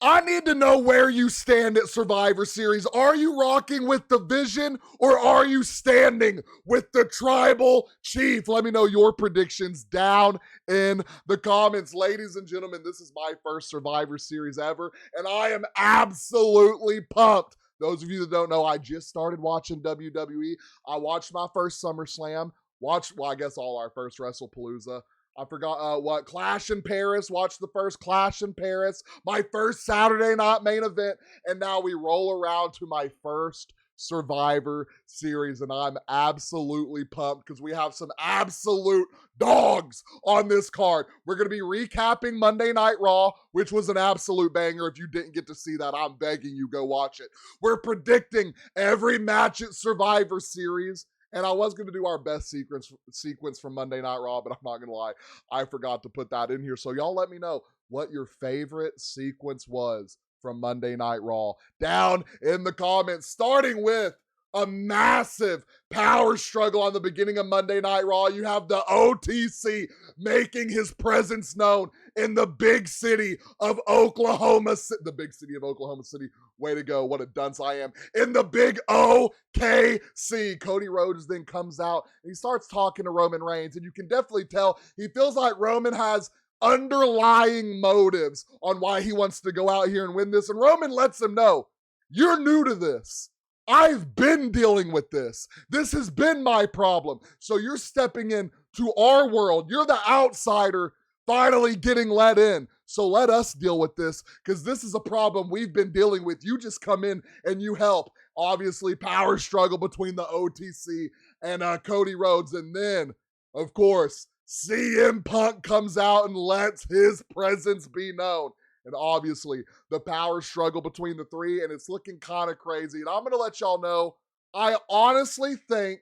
I need to know where you stand at Survivor Series. Are you rocking with the Vision or are you standing with the Tribal Chief? Let me know your predictions down in the comments. Ladies and gentlemen, this is my first Survivor Series ever, and I am absolutely pumped. Those of you that don't know, I just started watching WWE. I watched my first SummerSlam, I guess all our first WrestlePalooza. I forgot what Clash in Paris. Watched the first Clash in Paris, my first Saturday night main event, and now we roll around to my first Survivor Series, and I'm absolutely pumped because we have some absolute dogs on this card. We're going to be recapping Monday Night Raw, which was an absolute banger. If you didn't get to see that, I'm begging you, go watch it. We're predicting every match at Survivor Series. And I was going to do our best sequence from Monday Night Raw, but I'm not going to lie, I forgot to put that in here. So y'all let me know what your favorite sequence was from Monday Night Raw down in the comments, starting with a massive power struggle on the beginning of Monday Night Raw. You have the OTC making his presence known in the big city of Oklahoma City. The big city of Oklahoma City. Way to go. What a dunce I am. In the big OKC. Cody Rhodes then comes out and he starts talking to Roman Reigns, and you can definitely tell he feels like Roman has underlying motives on why he wants to go out here and win this. And Roman lets him know, you're new to this. I've been dealing with this. This has been my problem. So you're stepping into our world. You're the outsider finally getting let in. So let us deal with this because this is a problem we've been dealing with. You just come in and you help. Obviously, power struggle between the OTC and Cody Rhodes. And then, of course, CM Punk comes out and lets his presence be known. And obviously, the power struggle between the three, and it's looking kind of crazy. And I'm going to let y'all know, I honestly think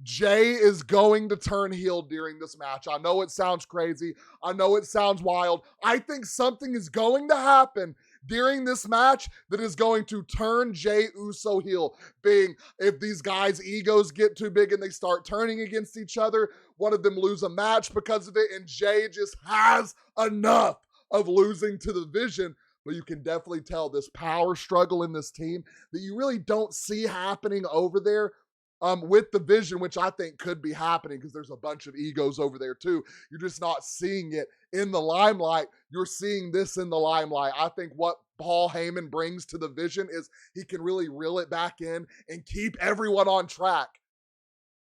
Jey is going to turn heel during this match. I know it sounds crazy. I know it sounds wild. I think something is going to happen during this match that is going to turn Jey Uso heel, being if these guys' egos get too big and they start turning against each other, one of them lose a match because of it, and Jey just has enough of losing to the Vision. But you can definitely tell this power struggle in this team that you really don't see happening over there with the Vision, which I think could be happening because there's a bunch of egos over there too. You're just not seeing it in the limelight. You're seeing this in the limelight. I think what Paul Heyman brings to the Vision is he can really reel it back in and keep everyone on track.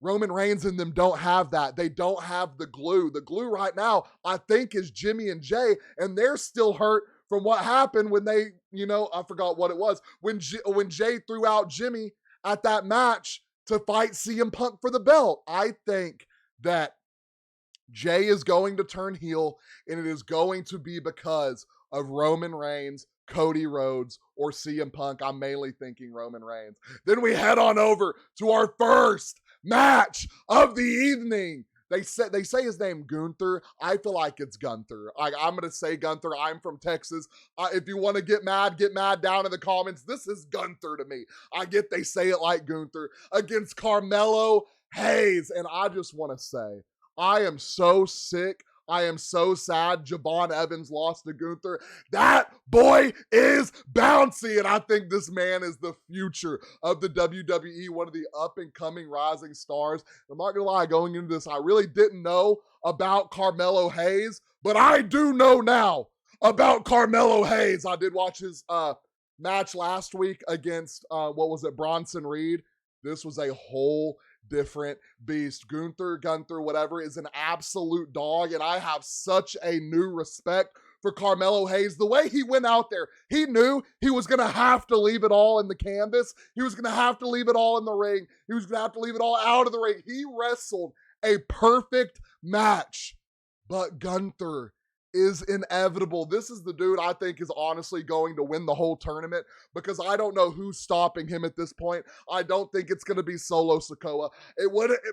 Roman Reigns and them don't have that. They don't have the glue. The glue right now, I think, is Jimmy and Jey, and they're still hurt from what happened when they, I forgot what it was, when Jey threw out Jimmy at that match to fight CM Punk for the belt. I think that Jey is going to turn heel, and it is going to be because of Roman Reigns, Cody Rhodes, or CM Punk. I'm mainly thinking Roman Reigns. Then we head on over to our first match of the evening. They say his name Gunther. I feel like it's Gunther. I'm going to say Gunther. I'm from Texas. If you want to get mad down in the comments. This is Gunther to me. I get they say it like Gunther against Carmelo Hayes. And I just want to say, I am so sick. I am so sad Javon Evans lost to Gunther. That boy is bouncy, and I think this man is the future of the WWE, one of the up-and-coming rising stars. I'm not going to lie, going into this, I really didn't know about Carmelo Hayes, but I do know now about Carmelo Hayes. I did watch his match last week against, Bronson Reed. This was a whole different beast. Gunther, whatever, is an absolute dog, and I have such a new respect for Carmelo Hayes. The way he went out there, he knew he was going to have to leave it all in the canvas. He was going to have to leave it all in the ring. He was going to have to leave it all out of the ring. He wrestled a perfect match, but Gunther is inevitable. This is the dude I think is honestly going to win the whole tournament because I don't know who's stopping him at this point. I don't think it's going to be Solo Sikoa.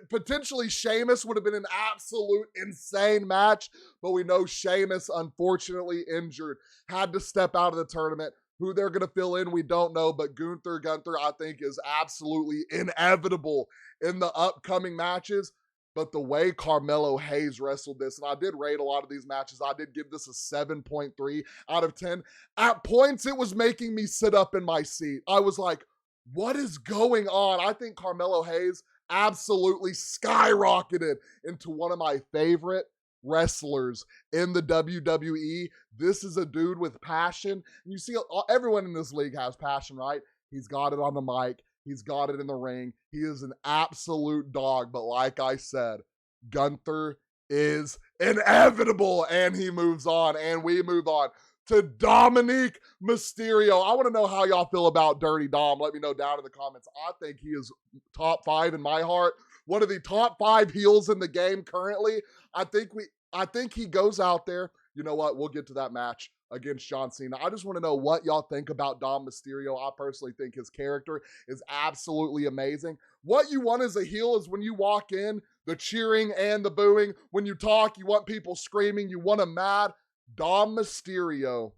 Potentially Sheamus would have been an absolute insane match, but we know Sheamus, unfortunately injured, had to step out of the tournament. Who they're going to fill in, we don't know, but Gunther, I think, is absolutely inevitable in the upcoming matches. But the way Carmelo Hayes wrestled this, and I did rate a lot of these matches, I did give this a 7.3 out of 10. At points, it was making me sit up in my seat. I was like, what is going on? I think Carmelo Hayes absolutely skyrocketed into one of my favorite wrestlers in the WWE. This is a dude with passion. And you see, everyone in this league has passion, right? He's got it on the mic. He's got it in the ring. He is an absolute dog. But like I said, Gunther is inevitable, and he moves on, and we move on to Dominic Mysterio. I want to know how y'all feel about Dirty Dom. Let me know down in the comments. I think he is top 5 in my heart. One of the top 5 heels in the game currently. I think he goes out there. You know what? We'll get to that match against John Cena. I just want to know what y'all think about Dom Mysterio. I personally think his character is absolutely amazing. What you want as a heel is when you walk in, the cheering and the booing. When you talk, you want people screaming. You want them mad. Dom Mysterio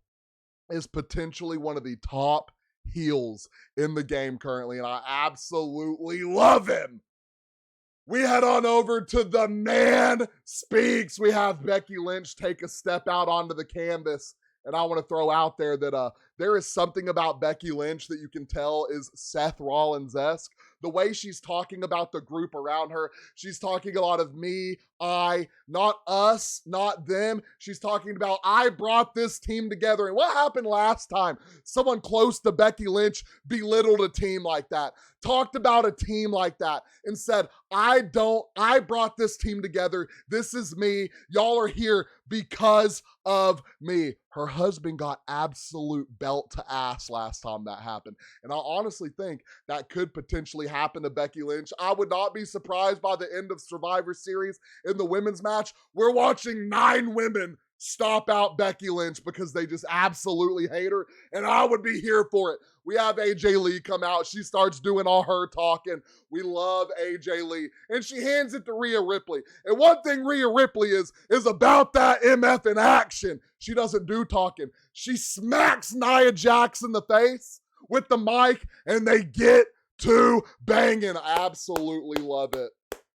is potentially one of the top heels in the game currently, and I absolutely love him. We head on over to The Man Speaks. We have Becky Lynch take a step out onto the canvas, and I want to throw out there that there is something about Becky Lynch that you can tell is Seth Rollins-esque. The way she's talking about the group around her, she's talking a lot of me, I, not us, not them. She's talking about, I brought this team together. And what happened last time? Someone close to Becky Lynch belittled a team like that, talked about a team like that, and said, I brought this team together. This is me. Y'all are here because of me. Her husband got absolute belt to ass last time that happened. And I honestly think that could potentially happen to Becky Lynch. I would not be surprised by the end of Survivor Series in the women's match. We're watching 9 women stomp out Becky Lynch because they just absolutely hate her, and I would be here for it. We have AJ Lee come out. She starts doing all her talking. We love AJ Lee, and she hands it to Rhea Ripley. And one thing Rhea Ripley is about that MF in action. She doesn't do talking. She smacks Nia Jax in the face with the mic, and they get to banging. I absolutely love it.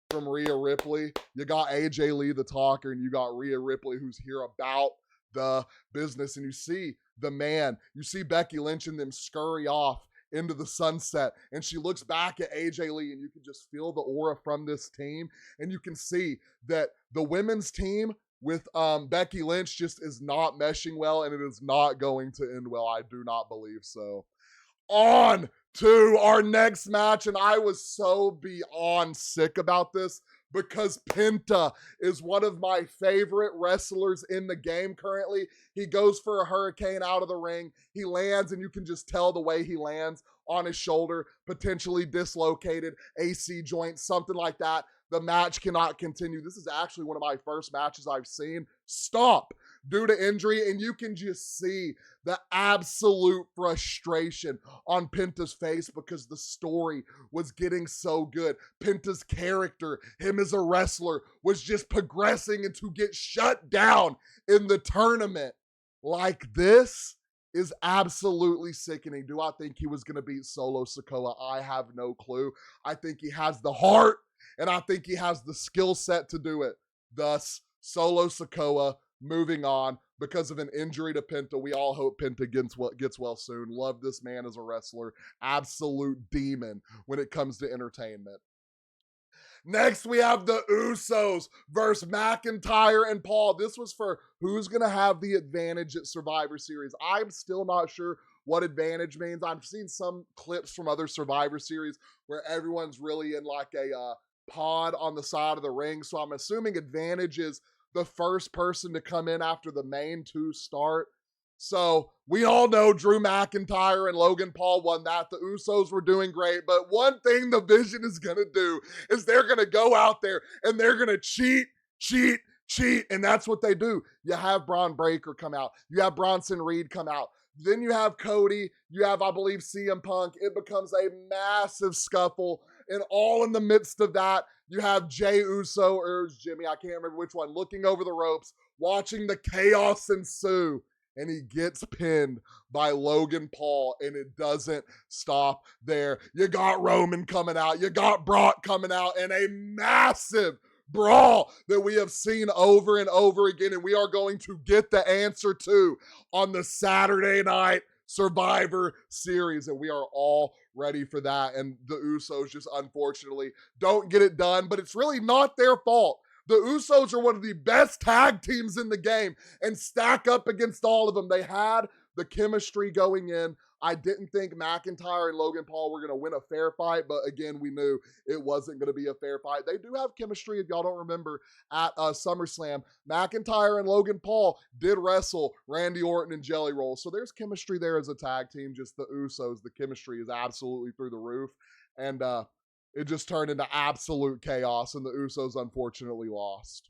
From Rhea Ripley, you got AJ Lee the talker, and you got Rhea Ripley who's here about the business. And you see the man, you see Becky Lynch and them scurry off into the sunset, and she looks back at AJ Lee, and you can just feel the aura from this team, and you can see that the women's team with Becky Lynch just is not meshing well, and it is not going to end well. I do not believe so. On to our next match, and I was so beyond sick about this because Penta is one of my favorite wrestlers in the game currently. He goes for a hurricane out of the ring. He lands, and you can just tell the way he lands on his shoulder, potentially dislocated AC joint, something like that. The match cannot continue. This is actually one of my first matches I've seen stop due to injury, and you can just see the absolute frustration on Penta's face because the story was getting so good. Penta's character, him as a wrestler, was just progressing and to get shut down in the tournament like this is absolutely sickening. Do I think he was going to beat Solo Sikoa? I have no clue. I think he has the heart, and I think he has the skill set to do it. Thus, Solo Sikoa moving on because of an injury to Penta. We all hope Penta gets well soon. Love this man as a wrestler. Absolute demon when it comes to entertainment. Next, we have the Usos versus McIntyre and Paul. This was for who's going to have the advantage at Survivor Series. I'm still not sure what advantage means. I've seen some clips from other Survivor Series where everyone's really in like a pod on the side of the ring. So I'm assuming advantage is the first person to come in after the main 2 start. So we all know Drew McIntyre and Logan Paul won that. The Usos were doing great. But one thing the Vision is going to do is they're going to go out there and they're going to cheat. And that's what they do. You have Braun Breaker come out. You have Bronson Reed come out. Then you have Cody. You have, I believe, CM Punk. It becomes a massive scuffle. And all in the midst of that, you have Jey Uso, or Jimmy, I can't remember which one, looking over the ropes, watching the chaos ensue. And he gets pinned by Logan Paul, and it doesn't stop there. You got Roman coming out. You got Brock coming out, and a massive brawl that we have seen over and over again, and we are going to get the answer to on the Saturday night Survivor Series, and we are all ready for that. And the Usos just unfortunately don't get it done, but it's really not their fault. The Usos are one of the best tag teams in the game and stack up against all of them. They had the chemistry going in. I didn't think McIntyre and Logan Paul were going to win a fair fight, but again, we knew it wasn't going to be a fair fight. They do have chemistry, if y'all don't remember, at SummerSlam. McIntyre and Logan Paul did wrestle Randy Orton and Jelly Roll, so there's chemistry there as a tag team. Just the Usos, the chemistry is absolutely through the roof, and it just turned into absolute chaos, and the Usos unfortunately lost.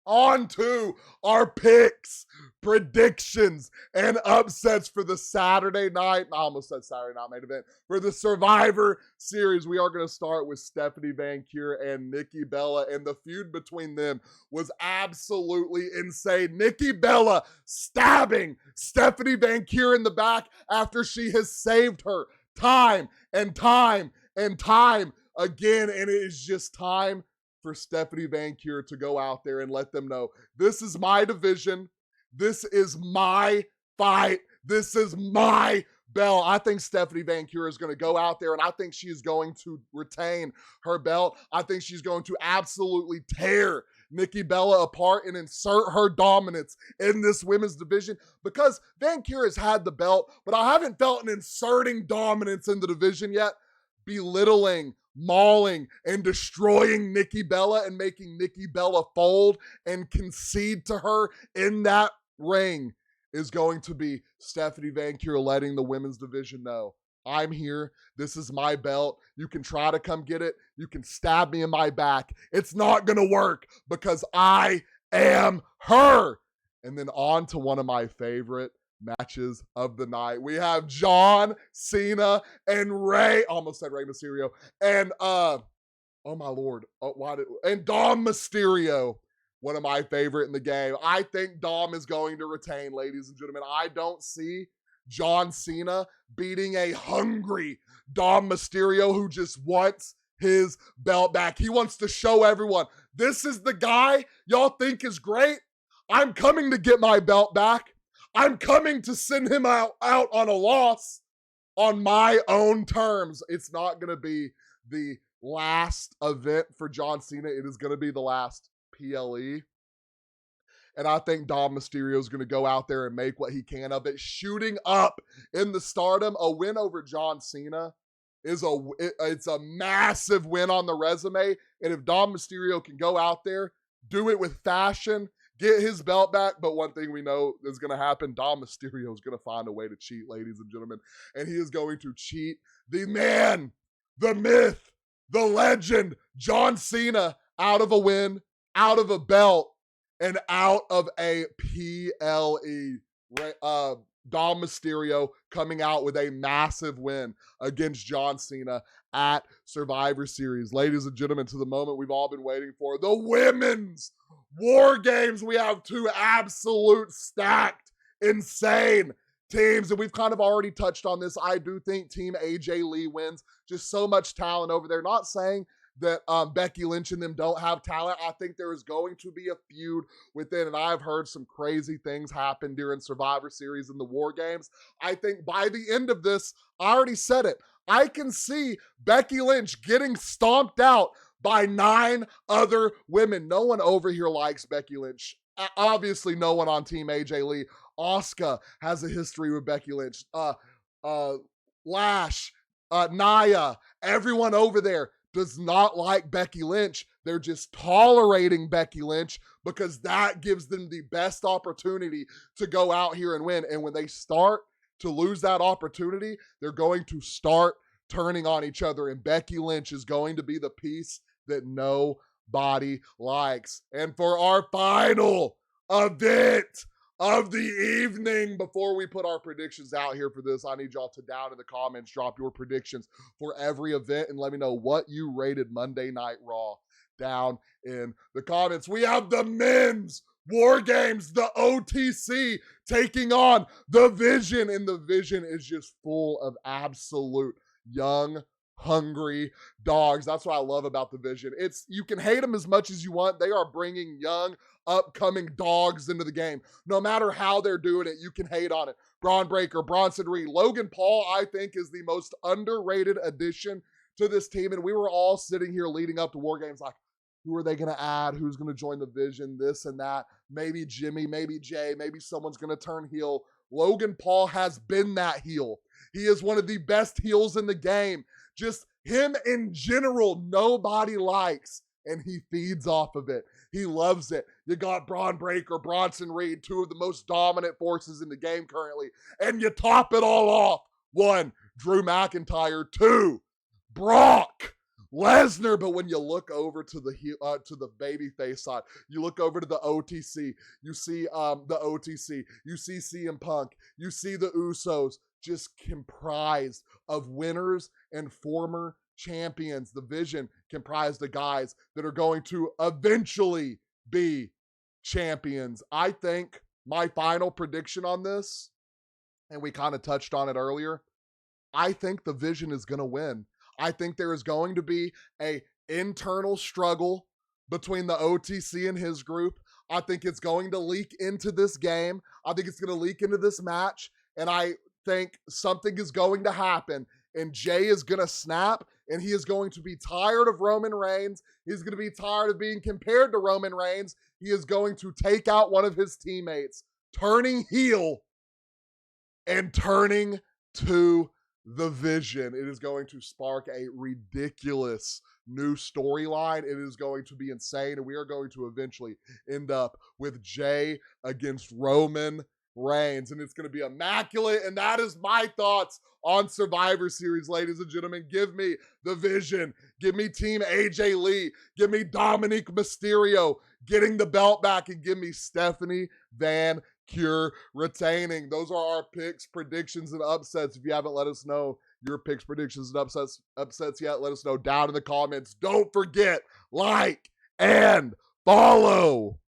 On to our picks, predictions, and upsets for the Saturday night. I almost said Saturday night main event. For the Survivor Series, we are going to start with Stephanie Van Kier and Nikki Bella, and the feud between them was absolutely insane. Nikki Bella stabbing Stephanie Van Kier in the back after she has saved her time and time and time again, and it is just time for Stephanie Van Kier to go out there and let them know, this is my division, this is my fight, this is my belt. I think Stephanie Van Kier is going to go out there, and I think she is going to retain her belt. I think she's going to absolutely tear Nikki Bella apart and insert her dominance in this women's division, because Van Kier has had the belt, but I haven't felt an inserting dominance in the division yet, belittling, mauling, and destroying Nikki Bella and making Nikki Bella fold and concede to her in that ring is going to be Stephanie Van Kier letting the women's division know, I'm here. This is my belt. You can try to come get it. You can stab me in my back. It's not going to work because I am her. And then on to one of my favorite matches of the night. We have John Cena and Rey, almost said Rey Mysterio, and oh my lord, and Dom Mysterio, one of my favorite in the game. I think Dom is going to retain, ladies and gentlemen. I don't see John Cena beating a hungry Dom Mysterio who just wants his belt back. He wants to show everyone, this is the guy y'all think is great. I'm coming to get my belt back. I'm coming to send him out on a loss on my own terms. It's not going to be the last event for John Cena. It is going to be the last PLE. And I think Dom Mysterio is going to go out there and make what he can of it. Shooting up in the Stardom, a win over John Cena is it's a massive win on the resume. And if Dom Mysterio can go out there, do it with fashion, get his belt back. But one thing we know is going to happen, Dom Mysterio is going to find a way to cheat, ladies and gentlemen. And he is going to cheat the man, the myth, the legend, John Cena, out of a win, out of a belt, and out of a PLE. Dom Mysterio coming out with a massive win against John Cena at Survivor Series. Ladies and gentlemen, to the moment we've all been waiting for, the women's War Games. We have two absolute stacked, insane teams, and we've kind of already touched on this. I do think Team AJ Lee wins. Just so much talent over there. Not saying that Becky Lynch and them don't have talent. I think there is going to be a feud within, and I've heard some crazy things happen during Survivor Series and the War Games. I think by the end of this, I already said it, I can see Becky Lynch getting stomped out by 9 other women. No one over here likes Becky Lynch. Obviously, no one on Team AJ Lee. Asuka has a history with Becky Lynch. Lash, Nia, everyone over there does not like Becky Lynch. They're just tolerating Becky Lynch because that gives them the best opportunity to go out here and win. And when they start to lose that opportunity, they're going to start turning on each other. And Becky Lynch is going to be the piece that nobody likes. And for our final event of the evening, before we put our predictions out here for this, I need y'all to down in the comments drop your predictions for every event and let me know what you rated Monday Night Raw down in the comments. We have the men's War Games, the OTC, taking on the Vision, and the Vision is just full of absolute young hungry dogs. That's what I love about the Vision. You can hate them as much as you want. They are bringing young, upcoming dogs into the game. No matter how they're doing it, you can hate on it. Braun Breaker, Bronson Reed, Logan Paul, I think, is the most underrated addition to this team. And we were all sitting here leading up to War Games like, who are they going to add? Who's going to join the Vision? This and that. Maybe Jimmy, maybe Jey, maybe someone's going to turn heel. Logan Paul has been that heel. He is one of the best heels in the game. Just him in general, nobody likes, and he feeds off of it. He loves it. You got Braun Breaker, Bronson Reed, two of the most dominant forces in the game currently. And you top it all off. 1, Drew McIntyre. 2, Brock Lesnar. But when you look over to the babyface side, you look over to the OTC, you see the OTC, you see CM Punk, you see the Usos, just comprised of winners and former champions. The Vision comprised of guys that are going to eventually be champions. I think my final prediction on this, and we kind of touched on it earlier, I think the Vision is going to win. I think there is going to be an internal struggle between the OTC and his group. I think it's going to leak into this game. I think it's going to leak into this match. And I think something is going to happen. And Jey is going to snap. And he is going to be tired of Roman Reigns. He's going to be tired of being compared to Roman Reigns. He is going to take out one of his teammates, turning heel and turning to the Vision. It is going to spark a ridiculous new storyline. It is going to be insane, and we are going to eventually end up with Jey against Roman Reigns, and it's going to be immaculate. And that is my thoughts on Survivor Series, ladies and gentlemen. Give me the Vision. Give me Team AJ Lee. Give me Dominic Mysterio getting the belt back, and give me Stephanie Van Cure retaining. Those are our picks, predictions, and upsets. If you haven't let us know your picks, predictions, and upsets yet, let us know down in the comments. Don't forget, like and follow.